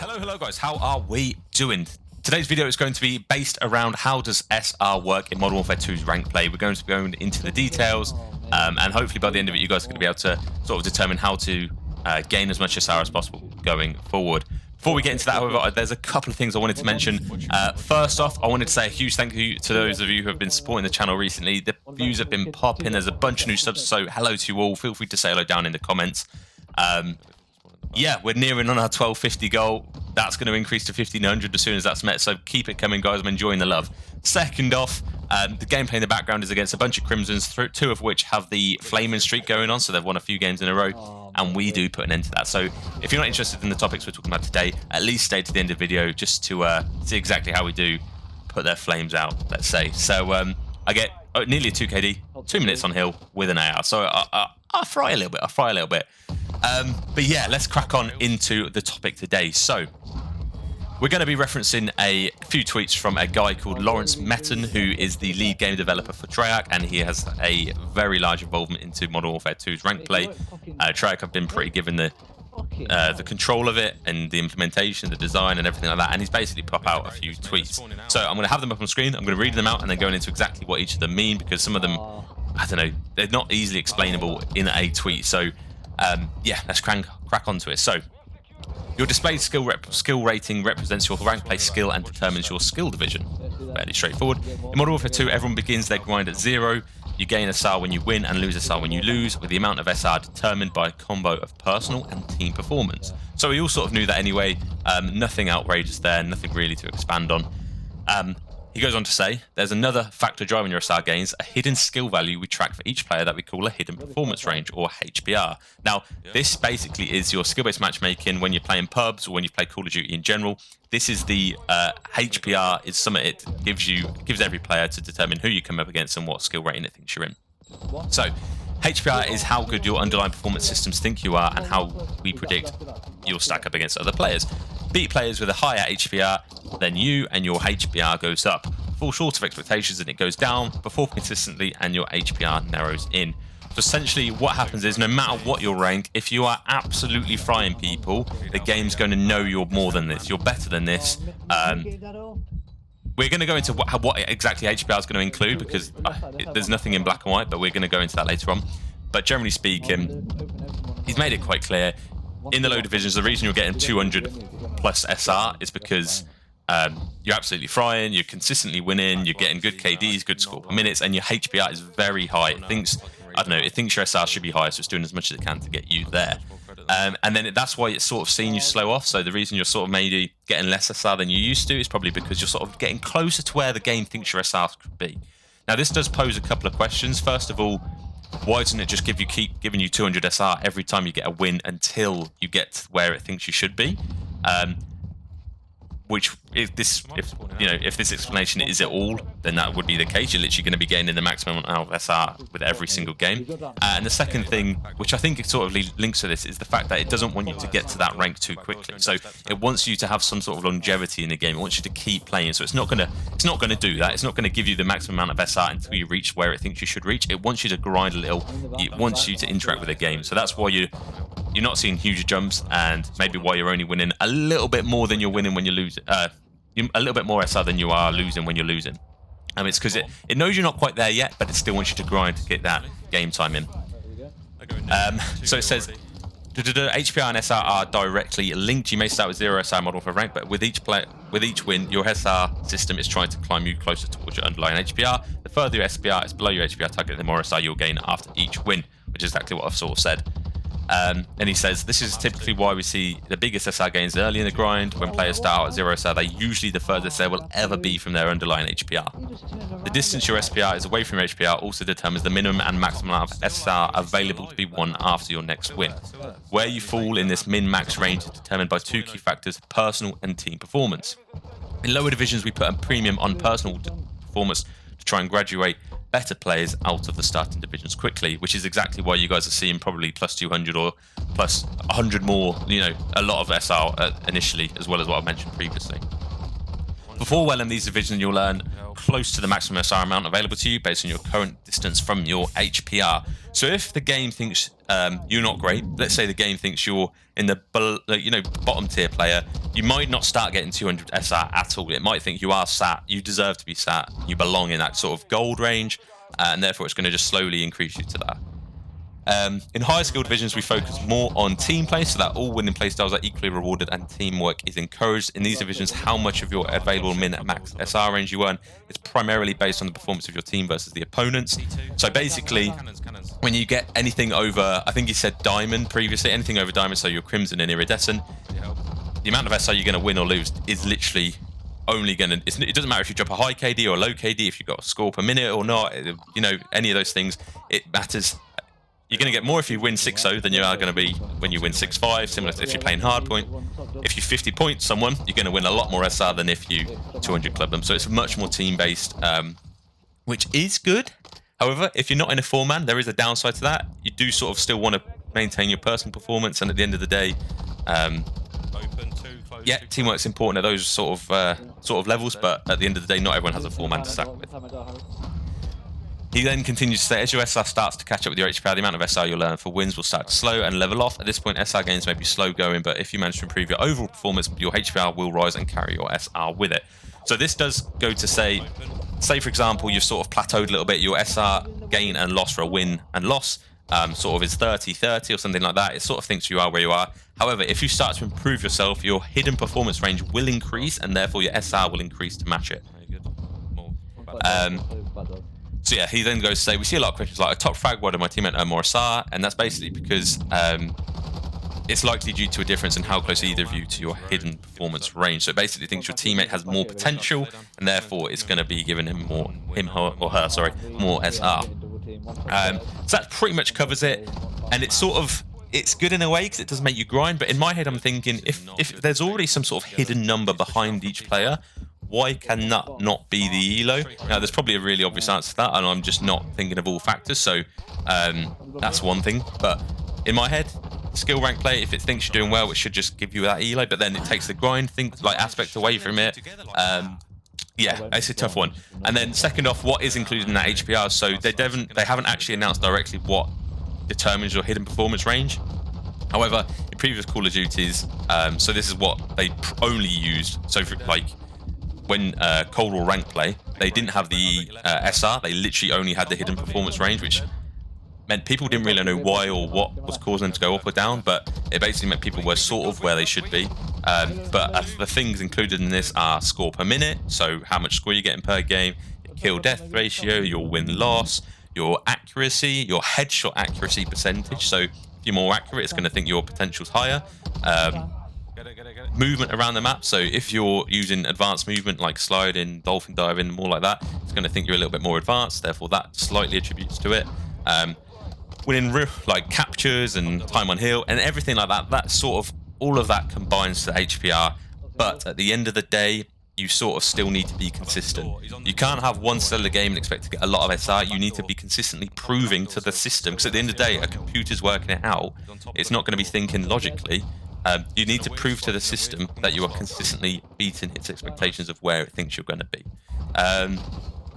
Hello guys, how are we doing? Today's video is going to be based around how does SR work in Modern Warfare 2's rank play. We're going to be going into the details, and hopefully by the end of it you guys are going to be able to sort of determine how to gain as much SR as possible going forward. Before we get into that, however, there's a couple of things I wanted to mention. First off, I wanted to say a huge thank you to those of you who have been supporting the channel recently. The views have been popping, there's a bunch of new subs, so hello to you all. Feel free to say hello down in the comments. Yeah, we're nearing on our 1250 goal. That's going to increase to 1500 as soon as that's met, so keep it coming, guys. I'm enjoying the love. Second off, the gameplay in the background is against a bunch of Crimsons, two of which have the flaming streak going on, so they've won a few games in a row, and we do put an end to that. So if you're not interested in the topics we're talking about today, at least stay to the end of the video just to see exactly how we do put their flames out, let's say. So I get nearly a 2 KD, 2 minutes on hill with an AR, so I'll fry a little bit. But yeah, let's crack on into the topic today. So we're going to be referencing a few tweets from a guy called Lawrence Metten, who is the lead game developer for Treyarch, and he has a very large involvement into Modern Warfare 2's rank play. Treyarch have been pretty given the control of it and the implementation, the design and everything like that, and he's basically pop out a few tweets. So I'm going to have them up on screen, I'm going to read them out and then go into exactly what each of them mean, because some of them, I don't know, they're not easily explainable in a tweet. So yeah, let's crack onto it. So your displayed skill rating represents your rank play skill and determines your skill division. Fairly straightforward. In Modern Warfare 2, everyone begins their grind at 0. You gain SR when you win and lose SR when you lose, with the amount of SR determined by a combo of personal and team performance. So we all sort of knew that anyway. Nothing outrageous there, nothing really to expand on. He goes on to say, there's another factor driving your SR gains, a hidden skill value we track for each player that we call a hidden performance range, or HPR. Now, this basically is your skill-based matchmaking when you're playing pubs or when you play Call of Duty in general. This is the HPR, is something it gives every player to determine who you come up against and what skill rating it thinks you're in. So, HPR is how good your underlying performance systems think you are and how we predict you'll stack up against other players. Beat players with a higher HPR than you and your HPR goes up. Fall short of expectations and it goes down. Perform consistently and your HPR narrows in. So essentially what happens is, no matter what your rank, if you are absolutely frying people, the game's going to know you're more than this, you're better than this. We're going to go into what exactly HPR is going to include, because there's nothing in black and white, but we're going to go into that later on. But generally speaking, he's made it quite clear. In the low divisions, the reason you're getting 200 plus SR is because you're absolutely frying, you're consistently winning, you're getting good KDs, good score per minutes, and your HPR is very high. It thinks, I don't know, it thinks your SR should be higher, so it's doing as much as it can to get you there. And then that's why it's sort of seen you slow off. So the reason you're sort of maybe getting less SR than you used to is probably because you're sort of getting closer to where the game thinks your SR could be. Now, this does pose a couple of questions. First of all, why doesn't it just keep giving you 200 SR every time you get a win until you get to where it thinks you should be? Which, if this explanation is it all, then that would be the case. You're literally going to be gaining the maximum amount of SR with every single game. And the second thing, which I think sort of links to this, is the fact that it doesn't want you to get to that rank too quickly. So it wants you to have some sort of longevity in the game. It wants you to keep playing. So it's not going to do that. It's not going to give you the maximum amount of SR until you reach where it thinks you should reach. It wants you to grind a little. It wants you to interact with the game. So that's why you're not seeing huge jumps, and maybe why you're only winning a little bit more than you're winning when you lose. A little bit more SR than you are losing when you're losing. It's because it knows you're not quite there yet, but it still wants you to grind to get that game time in. So it says, HPR and SR are directly linked. You may start with 0 SR model for rank, but with each win, your SR system is trying to climb you closer towards your underlying HPR. The further your SPR is below your HPR target, the more SR you'll gain after each win, which is exactly what I've sort of said. And he says, this is typically why we see the biggest SR gains early in the grind. When players start out at 0 SR, they're usually the furthest they will ever be from their underlying HPR. The distance your SPR is away from your HPR also determines the minimum and maximum amount of SR available to be won after your next win. Where you fall in this min-max range is determined by two key factors, personal and team performance. In lower divisions, we put a premium on personal performance to try and graduate better players out of the starting divisions quickly, which is exactly why you guys are seeing probably plus 200 or plus 100 more, a lot of SR initially, as well as what I've mentioned previously. Before well in these divisions, you'll earn close to the maximum SR amount available to you based on your current distance from your HPR. So if the game thinks you're not great, let's say the game thinks you're in the bottom tier player, you might not start getting 200 SR at all. It might think you are sat, you deserve to be sat, you belong in that sort of gold range, and therefore it's going to just slowly increase you to that. In higher skill divisions, we focus more on team play, so that all winning play styles are equally rewarded and teamwork is encouraged. In these divisions, how much of your available min at max SR range you earn is primarily based on the performance of your team versus the opponents. So basically, when you get anything over, I think you said diamond previously, anything over diamond, so your crimson and iridescent, the amount of SR you're going to win or lose is literally only going to, it doesn't matter if you drop a high KD or a low KD, if you've got a score per minute or not, you know, any of those things, it matters. You're going to get more if you win 6-0 than you are going to be when you win 6-5, similar to if you're playing hardpoint. If you 50 points someone, you're going to win a lot more SR than if you 200 club them. So it's much more team-based, which is good. However, if you're not in a 4-man, there is a downside to that. You do sort of still want to maintain your personal performance, and at the end of the day, yeah, teamwork's important at those sort of levels, but at the end of the day, not everyone has a 4-man to stack with. He then continues to say, as your SR starts to catch up with your HPR, the amount of SR you'll learn for wins will start to slow and level off. At this point, SR gains may be slow going, but if you manage to improve your overall performance, your HPR will rise and carry your SR with it. So this does go to say for example, you've sort of plateaued a little bit, your SR gain and loss for a win and loss sort of is 30-30 or something like that. It sort of thinks you are where you are. However, if you start to improve yourself, your hidden performance range will increase, and therefore your SR will increase to match it. So yeah, he then goes to say, we see a lot of questions like, a top frag, why did my teammate earn more SR? And that's basically because it's likely due to a difference in how close either of you to your hidden performance range. So it basically thinks your teammate has more potential, and therefore it's going to be giving him more, more SR. So that pretty much covers it, and it's sort of, it's good in a way because it does make you grind, but in my head I'm thinking, if there's already some sort of hidden number behind each player, why can that not be the elo? Now, there's probably a really obvious answer to that, and I'm just not thinking of all factors, so that's one thing. But in my head, skill rank play, if it thinks you're doing well, it should just give you that elo, but then it takes the grind thing, like aspect away from it. Yeah, it's a tough one. And then second off, what is included in that HPR? So they haven't actually announced directly what determines your hidden performance range. However, in previous Call of Duties, so this is what they only used. So for, like, when Cold War rank play, they didn't have the SR, they literally only had the hidden performance range, which meant people didn't really know why or what was causing them to go up or down, but it basically meant people were sort of where they should be. But the things included in this are score per minute, so how much score you're getting per game, your kill-death ratio, your win-loss, your accuracy, your headshot accuracy percentage, so if you're more accurate, it's going to think your potential's higher. Movement around the map, so if you're using advanced movement like sliding, dolphin diving, more like that, it's going to think you're a little bit more advanced, therefore that slightly attributes to it. Winning like captures and time on hill and everything like that, that sort of, all of that combines to HPR, but at the end of the day, you sort of still need to be consistent. You can't have one stellar game and expect to get a lot of SR. You need to be consistently proving to the system, because at the end of the day, a computer's working it out. It's not going to be thinking logically. You need to prove to the system that you are consistently beating its expectations of where it thinks you're going to be.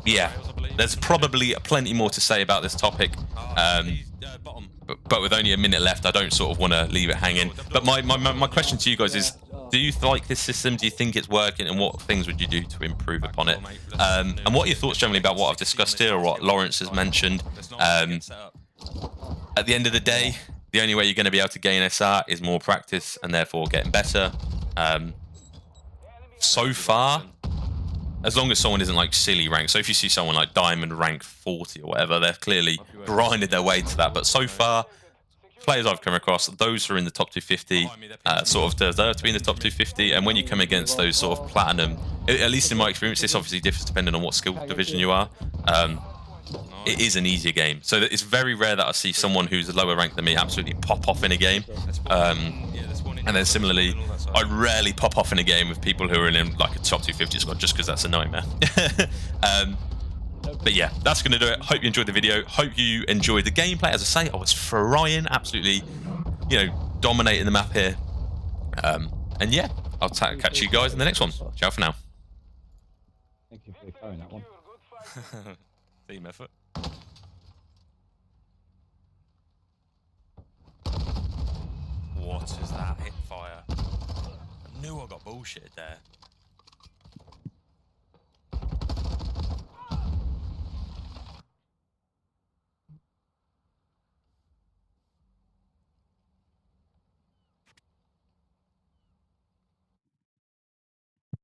Yeah, there's probably plenty more to say about this topic, but with only a minute left, I don't sort of want to leave it hanging. But my question to you guys is, do you like this system? Do you think it's working? And what things would you do to improve upon it? And what are your thoughts generally about what I've discussed here or what Lawrence has mentioned? At the end of the day, the only way you're going to be able to gain SR is more practice and therefore getting better. So far, as long as someone isn't like silly rank, so if you see someone like Diamond rank 40 or whatever, they're clearly grinded their way to that. But so far, players I've come across, those who are in the top 250 sort of deserve to be in the top 250. And when you come against those sort of platinum, at least in my experience, this obviously differs depending on what skill division you are. It is an easier game. So it's very rare that I see someone who's lower ranked than me absolutely pop off in a game. And then similarly, I rarely pop off in a game with people who are in like a top 250 squad, just because that's a nightmare. But yeah, that's going to do it. Hope you enjoyed the video. Hope you enjoyed the gameplay. As I say, I was frying, absolutely, dominating the map here. And yeah, I'll catch you guys in the next one. Ciao for now. Thank you for carrying that one. Team effort. What is that hip fire? knew I got bullshit there.